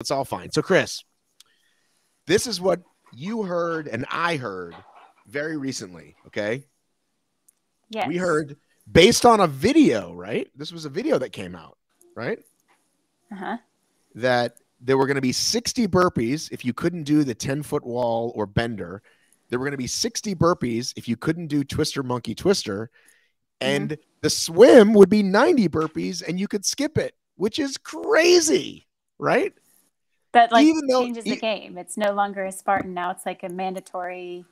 It's all fine. So, Kris, this is what you heard and I heard very recently, okay? Yes. We heard based on a video, right? This was a video that came out, right? Uh-huh. That there were going to be 60 burpees if you couldn't do the 10-foot wall or bender. There were going to be 60 burpees if you couldn't do twister, monkey, twister. And the swim would be 90 burpees and you could skip it, which is crazy, right? That changes the game. It's no longer a Spartan. Now it's like a mandatory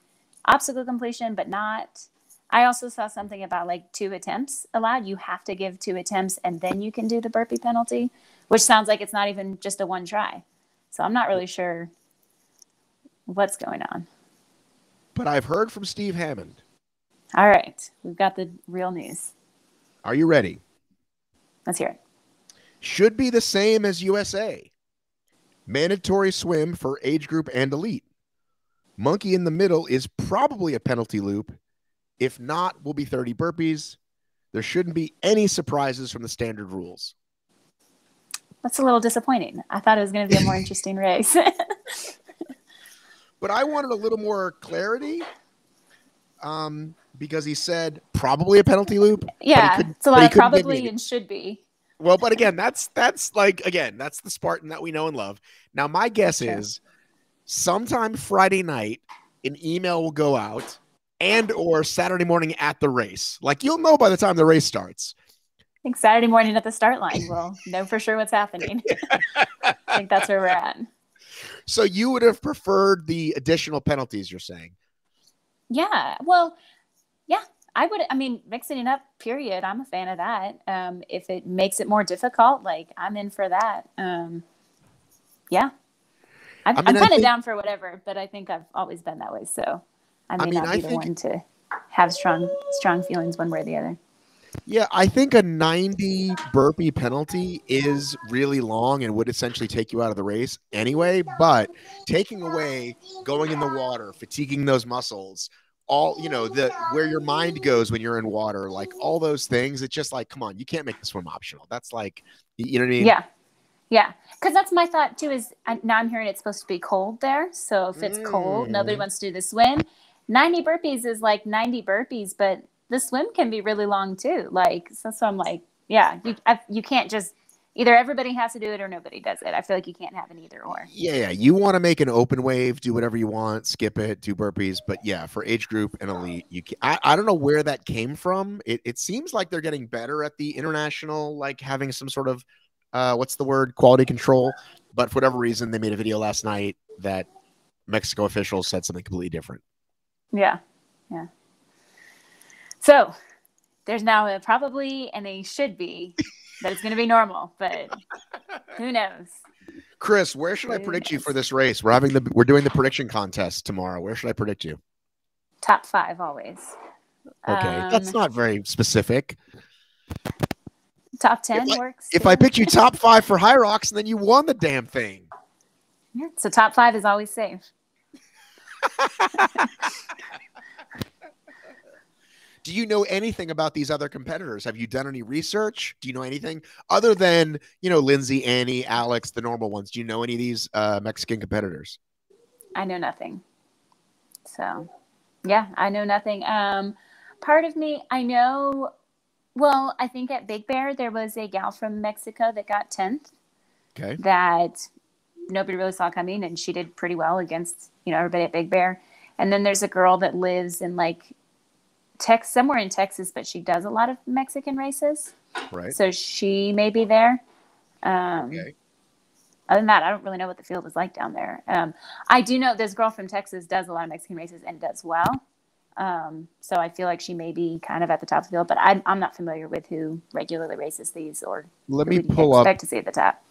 obstacle completion, but not. I also saw something about 2 attempts allowed. You have to give 2 attempts and then you can do the burpee penalty, which sounds like it's not even just a one try. So I'm not really sure what's going on. But I've heard from Steve Hammond. All right. We've got the real news. Are you ready? Let's hear it. Should be the same as USA. Mandatory swim for age group and elite. Monkey in the middle is probably a penalty loop. If not, will be 30 burpees. There shouldn't be any surprises from the standard rules. That's a little disappointing. I thought it was going to be a more interesting race. But I wanted a little more clarity because he said probably a penalty loop. Yeah, it's a lot of probably and should be. Well, but again, that's the Spartan that we know and love. Now, my guess is sometime Friday night, an email will go out and or Saturday morning at the race. You'll know by the time the race starts. I think Saturday morning at the start line, we'll know for sure what's happening. I think that's where we're at. So you would have preferred the additional penalties, you're saying? Yeah. Well, yeah, I would. I mean, mixing it up, period. I'm a fan of that. If it makes it more difficult, I'm in for that. Yeah. I'm kind of down for whatever, but I think I've always been that way. So I may not be the one to have strong feelings one way or the other. Yeah, I think a 90 burpee penalty is really long and would essentially take you out of the race anyway. But taking away going in the water, fatiguing those muscles, all where your mind goes when you're in water, all those things, it's just come on, you can't make the swim optional. That's you know what I mean? Yeah. Because that's my thought too. Is now I'm hearing it's supposed to be cold there, so if it's cold, nobody wants to do the swim. 90 burpees is 90 burpees, but the swim can be really long too. So I'm you can't just either everybody has to do it or nobody does it. I feel like you can't have an either or. Yeah. You want to make an open wave, do whatever you want, skip it, do burpees. But yeah, for age group and elite, you can, I don't know where that came from. It seems like they're getting better at the international, having some sort of, what's the word? Quality control. But for whatever reason, they made a video last night that Mexico officials said something completely different. Yeah. So there's now a probably and a should be that it's going to be normal, but who knows? Kris, where should I predict you for this race? We're doing the prediction contest tomorrow. Where should I predict you? Top 5 always. Okay, that's not very specific. Top 10 works. If I picked you top 5 for High Rocks, then you won the damn thing. Yeah, so top 5 is always safe. Do you know anything about these other competitors? Have you done any research? Do you know anything other than, Lindsay, Annie, Alex, the normal ones? Do you know any of these Mexican competitors? I know nothing. So, yeah, I know nothing. Part of me, I know, well, I think at Big Bear, there was a gal from Mexico that got 10th. Okay. That nobody really saw coming, and she did pretty well against, everybody at Big Bear. And then there's a girl that lives in somewhere in Texas, but she does a lot of Mexican races. Right. So she may be there. Okay. Other than that, I don't really know what the field is like down there. I do know this girl from Texas does a lot of Mexican races and does well. So I feel like she may be kind of at the top of the field, but I'm not familiar with who regularly races these or let me pull up. Expect to see at the top.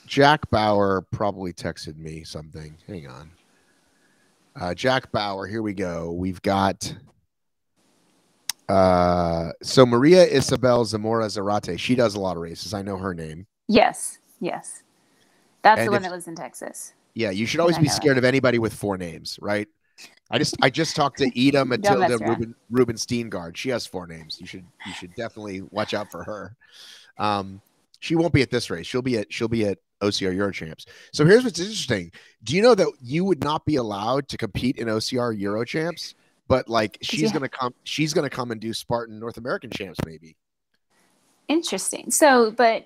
Jack Bauer probably texted me something. Hang on. Jack Bauer, here we go. We've got so Maria Isabel Zamora Zarate. She does a lot of races. I know her name. Yes. That's the one that lives in Texas. Yeah, you should always be scared of anybody with 4 names, right? I just talked to Ida Matilda Ruben Steengard. She has 4 names. You should definitely watch out for her. She won't be at this race. She'll be at OCR Euro champs. So here's what's interesting. Do you know that you would not be allowed to compete in OCR Euro champs, but like she's gonna come and do Spartan North American champs maybe. Interesting. So the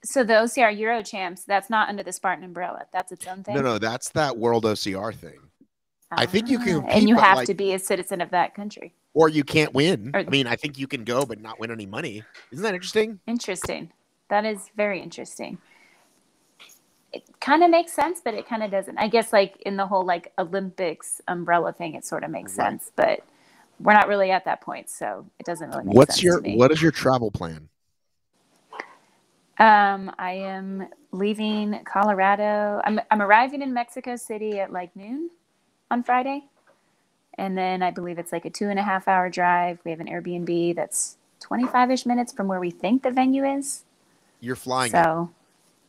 OCR Euro champs, that's not under the Spartan umbrella. That's its own thing. No, that's that World OCR thing. I think you can compete, and you have to be a citizen of that country. Or you can't win. I mean, I think you can go but not win any money. Isn't that interesting? Interesting. That is very interesting. It kind of makes sense, but it kind of doesn't. I guess like in the whole like Olympics umbrella thing, it sort of makes sense, but we're not really at that point, so it doesn't really make sense to me. What is your travel plan? I am leaving Colorado. I'm arriving in Mexico City at like noon on Friday. And then I believe it's like a 2.5 hour drive. We have an Airbnb that's 25-ish minutes from where we think the venue is. You're flying in?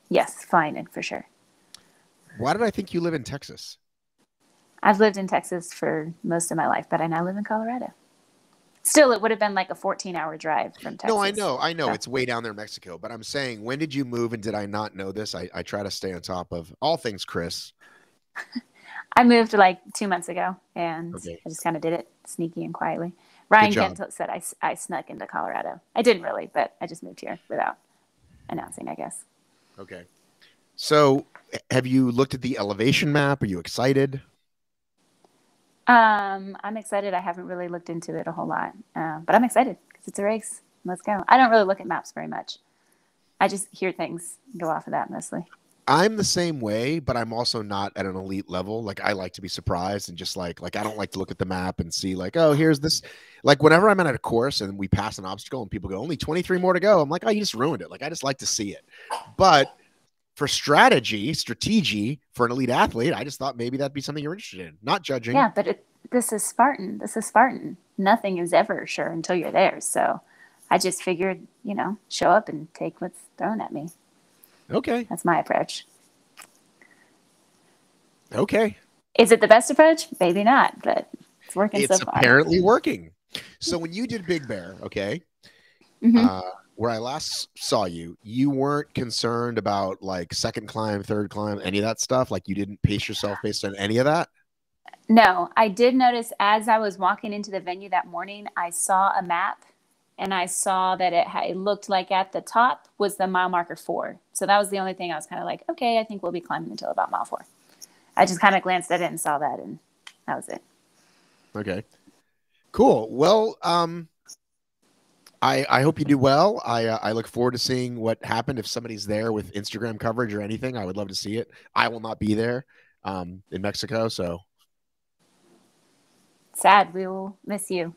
Yes, flying in for sure. Why did I think you live in Texas? I've lived in Texas for most of my life, but I now live in Colorado. Still, it would have been like a 14-hour drive from Texas. No, I know. So. It's way down there in Mexico. But I'm saying, when did you move, and did I not know this? I try to stay on top of all things Kris. I moved like 2 months ago, and I just kind of did it sneaky and quietly. Ryan Kent said I snuck into Colorado. I didn't really, but I just moved here without announcing, I guess. Okay. So have you looked at the elevation map? Are you excited? I'm excited. I haven't really looked into it a whole lot, but I'm excited because it's a race. Let's go. I don't really look at maps very much. I just hear things and go off of that mostly. I'm the same way, but I'm also not at an elite level. Like, I like to be surprised and just like I don't like to look at the map and see like, oh, here's this. Like, whenever I'm at a course and we pass an obstacle and people go, only 23 more to go, I'm like, oh, you just ruined it. Like, I just like to see it. But for strategy for an elite athlete, I just thought maybe that'd be something you're interested in. Not judging. Yeah, but this is Spartan. Nothing is ever sure until you're there. So I just figured, show up and take what's thrown at me. Okay. That's my approach. Okay. Is it the best approach? Maybe not, but it's working so far. It's apparently working. So when you did Big Bear, okay, where I last saw you, you weren't concerned about like second climb, third climb, any of that stuff? Like, you didn't pace yourself based on any of that? No, I did notice as I was walking into the venue that morning, I saw a map. And I saw that it looked like at the top was the mile marker 4. So that was the only thing I was kind of like, okay, I think we'll be climbing until about mile 4. I just kind of glanced at it and saw that, and that was it. Okay, cool. Well, I hope you do well. I look forward to seeing what happened. If somebody's there with Instagram coverage or anything, I would love to see it. I will not be there in Mexico, so. Sad. We will miss you.